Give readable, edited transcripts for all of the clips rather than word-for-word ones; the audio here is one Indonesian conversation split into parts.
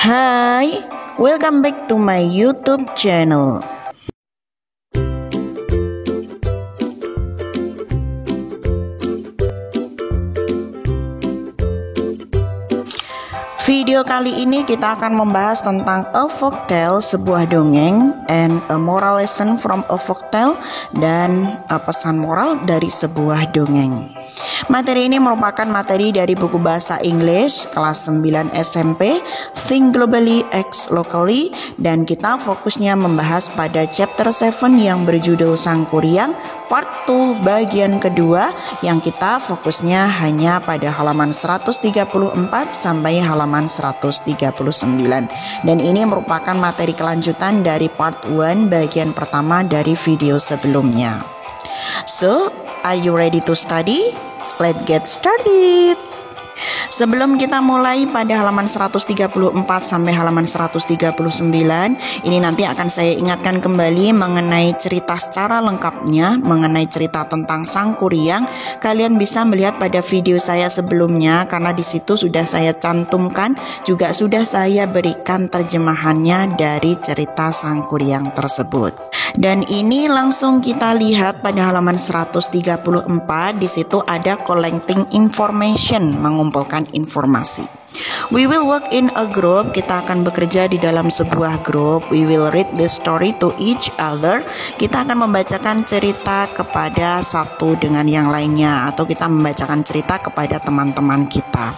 Hai, welcome back to my YouTube channel. Video kali ini kita akan membahas tentang a folktale, sebuah dongeng, and a moral lesson from a folktale, dan pesan moral dari sebuah dongeng. Materi ini merupakan materi dari buku bahasa Inggris kelas 9 SMP, Think Globally, Act Locally, dan kita fokusnya membahas pada chapter 7 yang berjudul Sang Kuryang, part 2 bagian kedua, yang kita fokusnya hanya pada halaman 134 sampai halaman 139. Dan ini merupakan materi kelanjutan dari part 1 bagian pertama dari video sebelumnya. So, are you ready to study? Let's get started. Sebelum kita mulai pada halaman 134 sampai halaman 139, ini nanti akan saya ingatkan kembali mengenai cerita secara lengkapnya, mengenai cerita tentang Sang Kuryang. Kalian bisa melihat pada video saya sebelumnya, karena di situ sudah saya cantumkan, juga sudah saya berikan terjemahannya dari cerita Sang Kuryang tersebut. Dan ini langsung kita lihat pada halaman 134, di situ ada collecting information, mengumpulkan informasi. We will work in a group, kita akan bekerja di dalam sebuah grup. We will read the story to each other, kita akan membacakan cerita kepada satu dengan yang lainnya, atau kita membacakan cerita kepada teman-teman kita.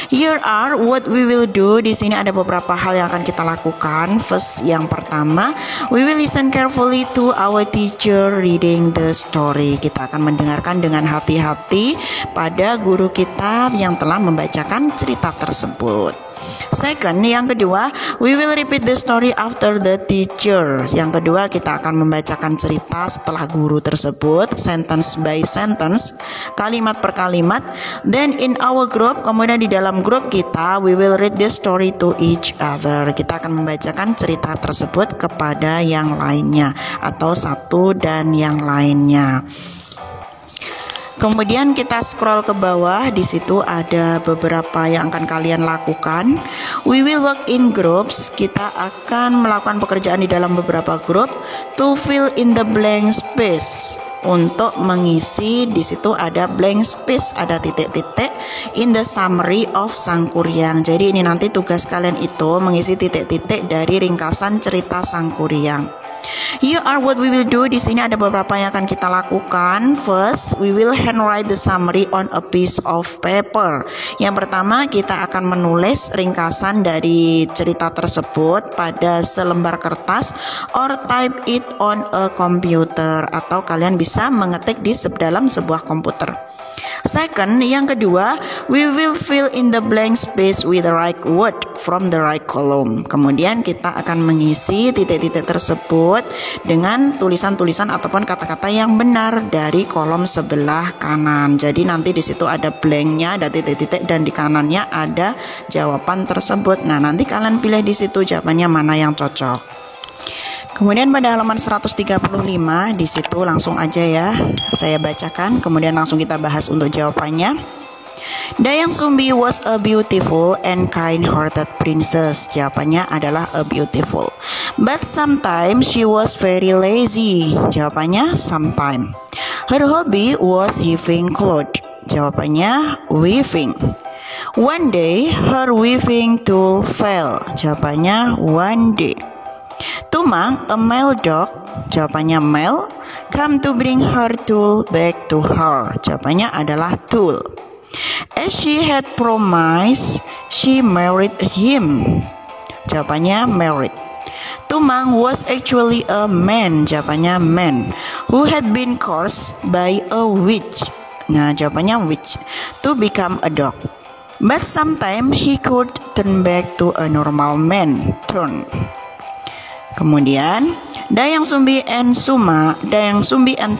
Here are what we will do. Di sini ada beberapa hal yang akan kita lakukan. First, yang pertama, we will listen carefully to our teacher reading the story. Kita akan mendengarkan dengan hati-hati pada guru kita yang telah membacakan cerita tersebut. Second, yang kedua, we will repeat the story after the teacher. Yang kedua, kita akan membacakan cerita setelah guru tersebut, sentence by sentence, kalimat per kalimat. Then in our group, kemudian di dalam grup kita, we will read the story to each other. Kita akan membacakan cerita tersebut kepada yang lainnya, atau satu dan yang lainnya. Kemudian kita scroll ke bawah, di situ ada beberapa yang akan kalian lakukan. We will work in groups, kita akan melakukan pekerjaan di dalam beberapa grup. To fill in the blank space, untuk mengisi, di situ ada blank space, ada titik-titik in the summary of Sang Kuryang. Jadi ini nanti tugas kalian itu mengisi titik-titik dari ringkasan cerita Sang Kuryang. Here are what we will do. Di sini ada beberapa yang akan kita lakukan. First, we will handwrite the summary on a piece of paper. Yang pertama, kita akan menulis ringkasan dari cerita tersebut pada selembar kertas, or type it on a computer, atau kalian bisa mengetik di dalam sebuah komputer. Second, yang kedua, we will fill in the blank space with the right word from the right column. Kemudian kita akan mengisi titik-titik tersebut dengan tulisan-tulisan ataupun kata-kata yang benar dari kolom sebelah kanan. Jadi nanti di situ ada blanknya, ada titik-titik, dan di kanannya ada jawaban tersebut. Nah, nanti kalian pilih di situ jawabannya mana yang cocok. Kemudian pada halaman 135, di situ langsung aja ya saya bacakan, kemudian langsung kita bahas untuk jawabannya. Dayang Sumbi was a beautiful and kind-hearted princess. Jawabannya adalah a beautiful. But sometimes she was very lazy. Jawabannya sometimes. Her hobby was weaving clothes. Jawabannya weaving. One day her weaving tool fell. Jawabannya one day. Tumang, a male dog, jawabannya male, come to bring her tool back to her. Jawabannya adalah tool. As she had promised, she married him. Jawabannya married. Tumang was actually a man. Jawabannya man, who had been cursed by a witch. Nah, jawabannya witch, to become a dog. But sometime he could turn back to a normal man. Turn. Kemudian Dayang Sumbi and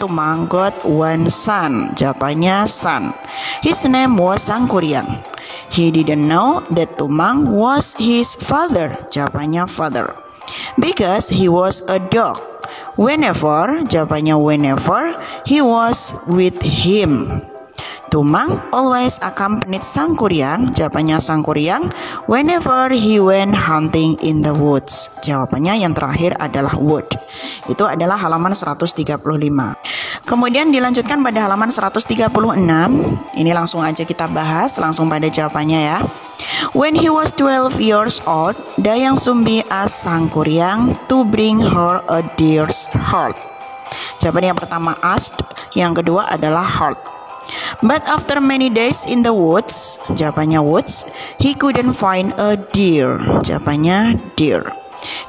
Tumang got one son. Jawabannya son. His name was Sang Kuryang. He didn't know that Tumang was his father. Jawabannya father. Because he was a dog. Whenever he was with him. Tumang always accompanied Sang Kuryang. Jawabannya Sang Kuryang whenever he went hunting in the woods. Jawabannya yang terakhir adalah would. Itu adalah halaman 135. Kemudian dilanjutkan pada halaman 136. Ini langsung aja kita bahas, langsung pada jawabannya ya. When he was 12 years old, Dayang Sumbi asked Sang Kuryang to bring her a deer's heart. Jawaban yang pertama asked, yang kedua adalah heart. But after many days in the woods, jawabannya woods, he couldn't find a deer. Jawabannya deer.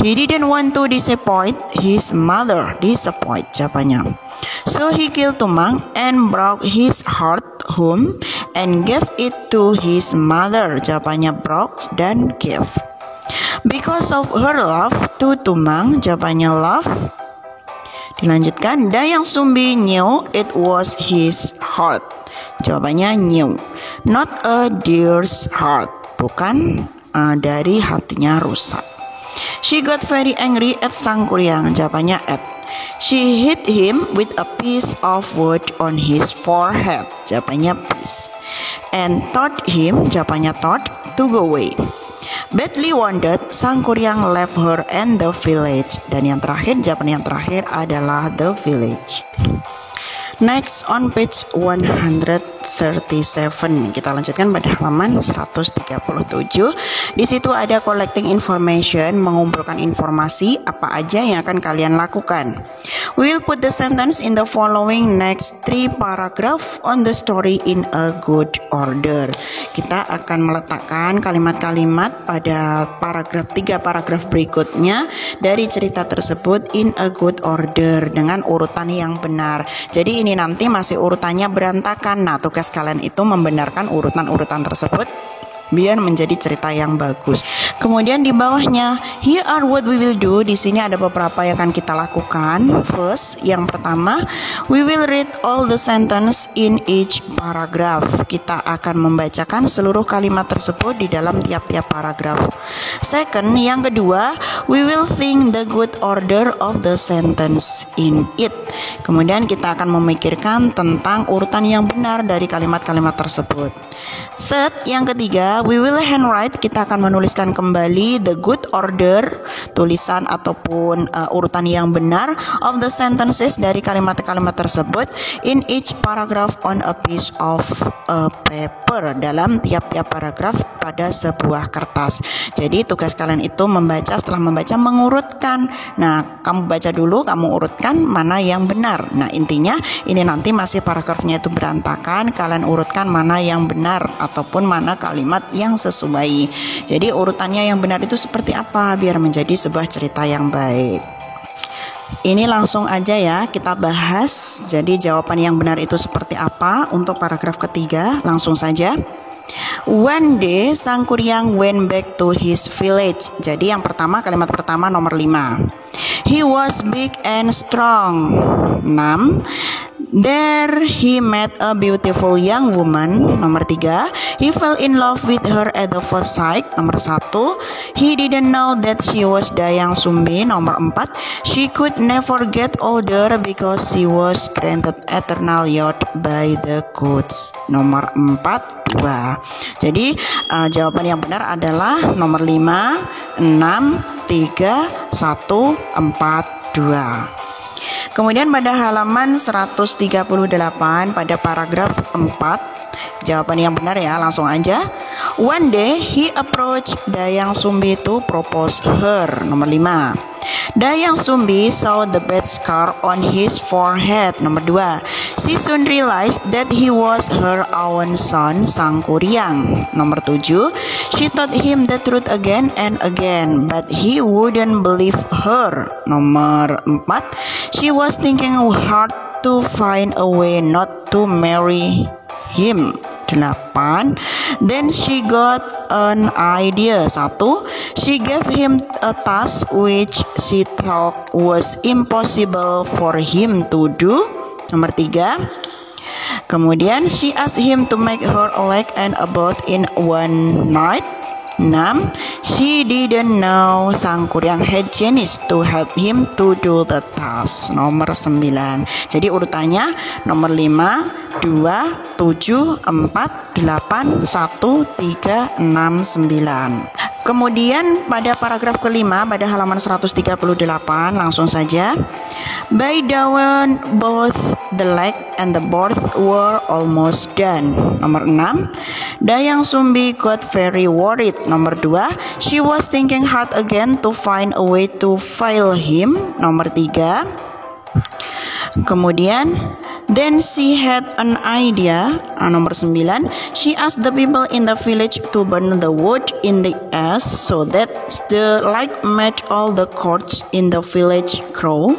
He didn't want to disappoint his mother. Disappoint jawabannya. So he killed Tumang and brought his heart home and gave it to his mother. Jawabannya brought dan gave. Because of her love to Tumang. Jawabannya love. Dilanjutkan, Dayang Sumbi knew it was his heart. Jawabannya knew. Not a deer's heart. Bukan dari hatinya rusak. She got very angry at Sang Kuryang. Jawabannya at. She hit him with a piece of wood on his forehead. Jawabannya piece. And told him, jawabannya told, to go away. Badly wounded, Sang Kuryang left her and the village. Dan yang terakhir, jawaban yang terakhir adalah the village. Next on page 137. Kita lanjutkan pada halaman 137. Di situ ada collecting information, mengumpulkan informasi apa aja yang akan kalian lakukan. We will put the sentence in the following next 3 paragraph on the story in a good order. Kita akan meletakkan kalimat-kalimat pada paragraf 3 paragraf berikutnya dari cerita tersebut in a good order dengan urutan yang benar. Jadi ini nanti masih urutannya berantakan. Nah, tugas kalian itu membenarkan urutan-urutan tersebut biar menjadi cerita yang bagus. Kemudian di bawahnya, here are what we will do. Di sini ada beberapa yang akan kita lakukan. First, yang pertama, we will read all the sentence in each paragraph. Kita akan membacakan seluruh kalimat tersebut di dalam tiap-tiap paragraf. Second, yang kedua, we will think the good order of the sentence in it. Kemudian kita akan memikirkan tentang urutan yang benar dari kalimat-kalimat tersebut. Third, yang ketiga, we will handwrite. Kita akan menuliskan kembali the good order, tulisan ataupun urutan yang benar of the sentences dari kalimat-kalimat tersebut in each paragraph on a piece of paper, dalam tiap-tiap paragraf pada sebuah kertas. Jadi tugas kalian itu membaca, setelah membaca mengurutkan. Nah, kamu baca dulu, kamu urutkan mana yang benar. Nah, intinya ini nanti masih paragrafnya itu berantakan, kalian urutkan mana yang benar ataupun mana kalimat yang sesuai. Jadi urutannya yang benar itu seperti apa biar menjadi sebuah cerita yang baik. Ini langsung aja ya kita bahas. Jadi jawaban yang benar itu seperti apa untuk paragraf ketiga. Langsung saja. One day Sang Kuryang went back to his village. Jadi yang pertama, kalimat pertama nomor 5. He was big and strong. 6. There he met a beautiful young woman. Nomor 3. He fell in love with her at the first sight. Nomor 1. He didn't know that she was Dayang Sumbi. Nomor 4. She could never get older because she was granted eternal youth by the gods. Nomor 4. 2. Jadi jawaban yang benar adalah nomor 5, 6, 3, 1, 4, 2. Kemudian pada halaman 138 pada paragraf 4, jawaban yang benar ya, langsung aja. One day he approached Dayang Sumbi to propose her. Nomor 5. Dayang Sumbi saw the bad scar on his forehead. Nomor 2. She soon realized that he was her own son, Sang Kuryang. Nomor 7. She told him the truth again and again, but he wouldn't believe her. Nomor 4. She was thinking hard to find a way not to marry him. 8. Then she got an idea. 1. She gave him a task which she thought was impossible for him to do. Nomor 3. Kemudian she asked him to make her a leg and a boat in one night. 6. She didn't know Sang Kuryang had Janice to help him to do the task. Nomor 9. Jadi urutannya nomor 5, 2, 7, 4, 8, 1, 3, 6, 9. Kemudian pada paragraf kelima pada halaman 138 langsung saja. By dawn both the leg and the board were almost done. Nomor 6. Dayang Sumbi got very worried. Nomor 2. She was thinking hard again to find a way to fail him. Nomor 3. Kemudian then she had an idea. Nomor 9. She asked the people in the village to burn the wood in the ash so that the light made all the cords in the village glow.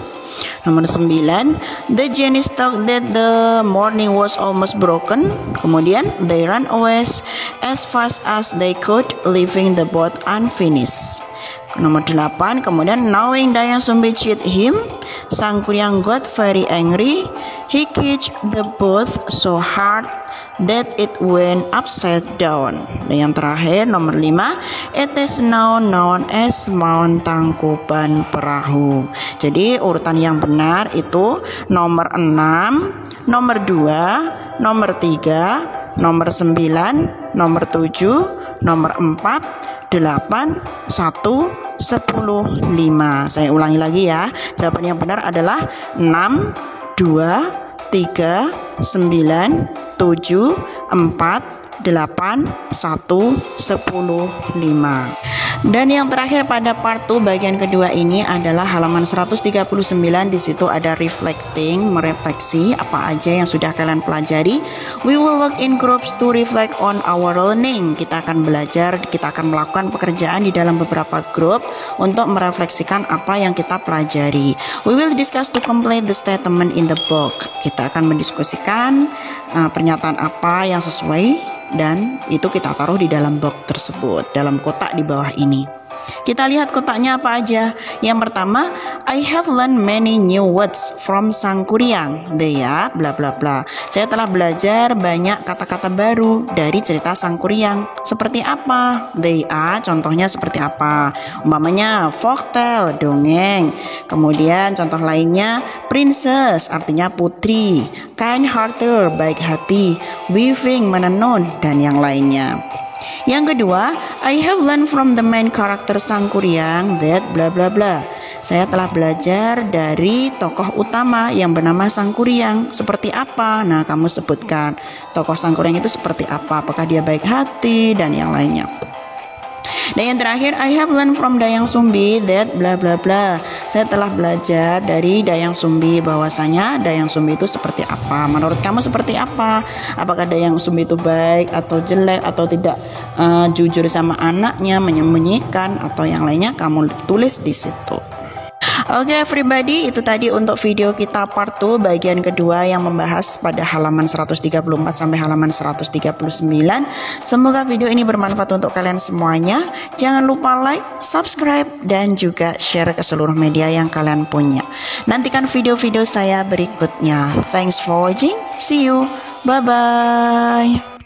Nomor 9. The Janice thought that the morning was almost broken. Kemudian they ran away as fast as they could, leaving the boat unfinished. Nomor 8. Kemudian knowing Dayang Sumbi cheated him, Sang Kuryang got very angry. He kicked the boat so hard that it went upside down. Dan yang terakhir nomor 5, it is now known as Mount Tangkuban Perahu. Jadi urutan yang benar itu nomor 6, nomor 2, nomor 3, nomor 9, nomor 7, nomor 4, 8, 1, 10, 5. Saya ulangi lagi ya. Jawaban yang benar adalah 6, 2, 3, 9, 7, 4, 8, 1, 10, 5. Dan yang terakhir pada part 2 bagian kedua ini adalah halaman 139. Di situ ada reflecting, merefleksi apa aja yang sudah kalian pelajari. We will work in groups to reflect on our learning. Kita akan belajar, kita akan melakukan pekerjaan di dalam beberapa grup untuk merefleksikan apa yang kita pelajari. We will discuss to complete the statement in the book. Kita akan mendiskusikan pernyataan apa yang sesuai dan itu kita taruh di dalam box tersebut, dalam kotak di bawah ini. Kita lihat kotaknya apa aja. Yang pertama, I have learned many new words from Sang Kuryang. Dia bla bla bla. Saya telah belajar banyak kata-kata baru dari cerita Sang Kuryang. Seperti apa? They are, contohnya seperti apa? Umpamanya folktale, dongeng. Kemudian contoh lainnya princess, artinya putri. Kind-hearted, baik hati. Weaving, menenun, dan yang lainnya. Yang kedua, I have learned from the main character Sang Kuryang that bla bla bla. Saya telah belajar dari tokoh utama yang bernama Sang Kuryang. Seperti apa? Nah, kamu sebutkan tokoh Sang Kuryang itu seperti apa? Apakah dia baik hati dan yang lainnya. Dan yang terakhir, I have learned from Dayang Sumbi that bla bla bla. Saya telah belajar dari Dayang Sumbi bahwasanya Dayang Sumbi itu seperti apa. Menurut kamu seperti apa? Apakah Dayang Sumbi itu baik atau jelek atau tidak jujur sama anaknya, menyembunyikan atau yang lainnya, kamu tulis di situ. Oke everybody, itu tadi untuk video kita part 2 bagian kedua yang membahas pada halaman 134 sampai halaman 139. Semoga video ini bermanfaat untuk kalian semuanya. Jangan lupa like, subscribe, dan juga share ke seluruh media yang kalian punya. Nantikan video-video saya berikutnya. Thanks for watching. See you. Bye-bye.